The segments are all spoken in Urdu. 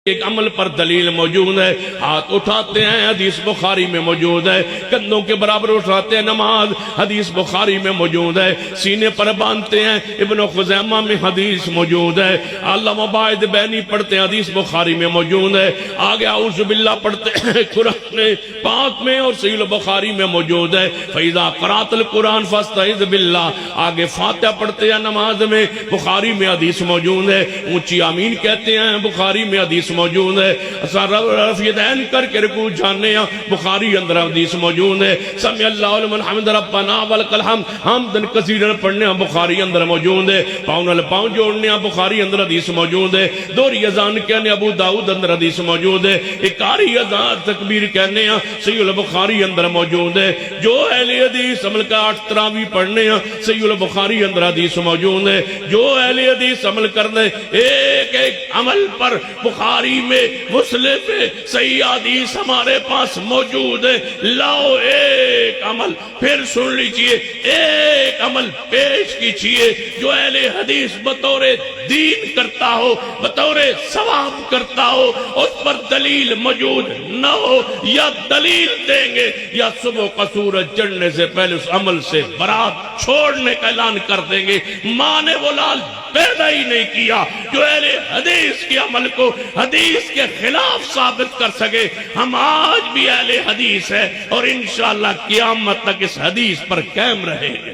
ایک عمل پر دلیل موجود ہے، ہاتھ اٹھاتے ہیں حدیث بخاری میں موجود ہے، کندھوں کے برابر اٹھاتے ہیں نماز حدیث بخاری میں موجود ہے، سینے پر باندھتے ہیں ابن خزیمہ میں حدیث موجود ہے، علامہ باعث بینی پڑھتے ہیں حدیث بخاری میں موجود ہے، آگے اعوذ باللہ پڑھتے ہیں قرآن پاک میں اور صحیح بخاری میں موجود ہے، فَإِذَا قَرَأْتَ الْقُرْآنَ فَاسْتَعِذْ بِاللَّهِ، آگے فاتحہ پڑھتے ہیں نماز میں، بخاری میں حدیث موجود ہے، اونچی آمین کہتے ہیں بخاری میں حدیث موجود ہے، رفیدین کر کے رکوع جانے ہیں بخاری اندر حدیث موجود ہے، سمع اللہ لمن حمد ربنا ولک الحمد حمدن کثیرا پڑھنے ہیں بخاری اندر موجود ہے، پاؤں پاؤں جوڑنے ہیں بخاری اندر حدیث موجود ہے، دوہری اذان کہنے ابو داؤد اندر حدیث موجود ہے، اقاری اذان تکبیر کہنے ہیں صحیح البخاری اندر موجود ہے، جو اہل حدیث عمل کا 8 تراویح پڑھنے ہیں صحیح البخاری اندر حدیث موجود ہے، جو اہل حدیث عمل کرنے ایک ایک عمل پر بخاری میں مسلم میں صحیح حدیث ہمارے پاس موجود ہے، لاؤ ایک عمل پھر سن لیجئے، ایک عمل پیش کیجئے جو اہل حدیث بطور دین کرتا ہو بطور ثواب کرتا ہو، اس پر دلیل موجود نہ ہو، یا دلیل دیں گے یا صبح کا سورج چڑھنے سے پہلے اس عمل سے برات چھوڑنے کا اعلان کر دیں گے۔ ماں نے وہ لال پیدا ہی نہیں کیا جو اہل حدیث کے عمل کو حدیث کے خلاف ثابت کر سکے۔ ہم آج بھی اہل حدیث ہے اور انشاءاللہ قیامت تک اس حدیث پر قائم رہیں گے۔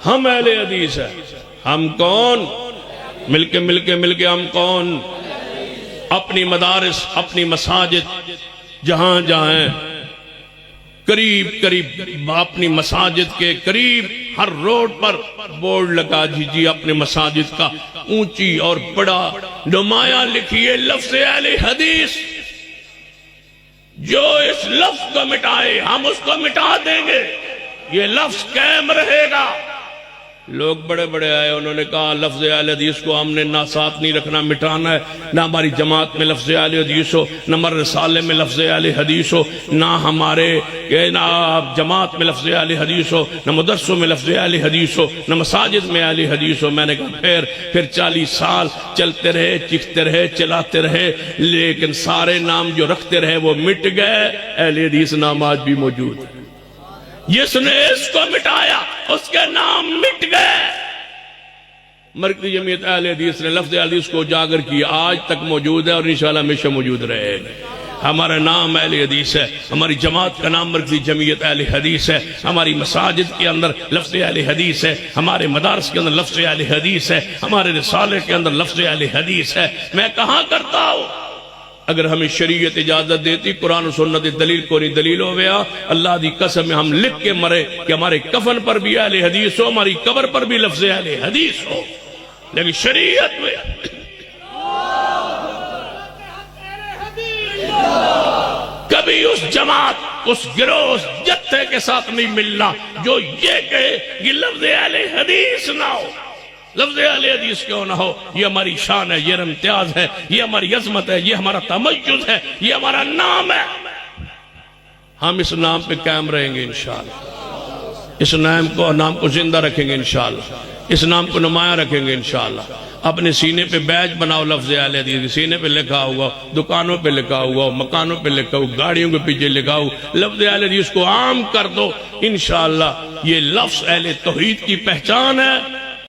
ہم اہل حدیث ہے، ہم کون؟ مل کے ہم کون؟ اپنی مدارس اپنی مساجد جہاں جہاں ہیں قریب اپنی مساجد کے قریب ہر روڈ پر بورڈ لگا دیجیے اپنے مساجد کا، اونچی اور بڑا نمایاں لکھیے لفظ اہل حدیث۔ جو اس لفظ کو مٹائے ہم اس کو مٹا دیں گے، یہ لفظ قائم رہے گا۔ لوگ بڑے بڑے آئے انہوں نے کہا لفظ اہل حدیث کو ہم نے نہ ساتھ نہیں رکھنا، مٹانا ہے، نہ ہماری جماعت میں لفظ اہل حدیث ہو، نہ ہمارے رسالے میں لفظ اہل حدیث ہو، نہ ہمارے جماعت میں لفظ اہل حدیث ہو، نہ مدرسوں میں لفظ اہل حدیث ہو، نہ مساجد میں اہل حدیث ہو۔ میں نے کہا پھر 40 سال چلتے رہے، چکھتے رہے، چلاتے رہے، لیکن سارے نام جو رکھتے رہے وہ مٹ گئے، اہل حدیث نام آج بھی موجود ہے۔ جس نے اس کو مٹایا اس کے نام مٹ گئے۔ مرکزی جمعیت اہل حدیث نے لفظ اہل حدیث کو اجاگر کیا، آج تک موجود ہے اور انشاءاللہ ہمیشہ موجود رہے گا۔ ہمارا نام اہل حدیث ہے، ہماری جماعت کا نام مرکزی جمعیت اہل حدیث ہے، ہماری مساجد کے اندر لفظ اہل حدیث ہے، ہمارے مدارس کے اندر لفظ اہل حدیث ہے، ہمارے رسالے کے اندر لفظ اہل حدیث ہے۔ میں کہاں کرتا ہوں؟ اگر ہمیں شریعت اجازت دیتی قرآن و سنت دلیل کو نہیں دلیل ہو گیا، اللہ دی قسم ہم لکھ کے مرے کہ ہمارے کفن پر بھی اہل حدیث ہو، ہماری قبر پر بھی لفظ اہل حدیث ہو، لیکن شریعت میں کبھی اس جماعت اس گروہ اس جتھے کے ساتھ نہیں ملنا جو یہ کہے کہ لفظ اہل حدیث نہ ہو۔ لفظ اہل حدیث کیوں نہ ہو؟ یہ ہماری شان ہے، یہ امتیاز ہے، یہ ہماری عظمت ہے، یہ ہمارا تمیز ہے، یہ ہمارا نام ہے۔ ہم اس نام پہ قائم رہیں گے انشاءاللہ، اس نام کو زندہ رکھیں گے انشاءاللہ، اس نام کو نمایاں رکھیں گے انشاءاللہ۔ اپنے سینے پہ بیج بناؤ لفظ اہل حدیث، سینے پہ لکھا ہوا، دکانوں پہ لکھا ہوا، مکانوں پہ لکھا ہوا، گاڑیوں کے پیچھے لکھا ہوا، لفظ اہل حدیث کو عام کر دو۔ انشاءاللہ یہ لفظ اہل توحید کی پہچان ہے۔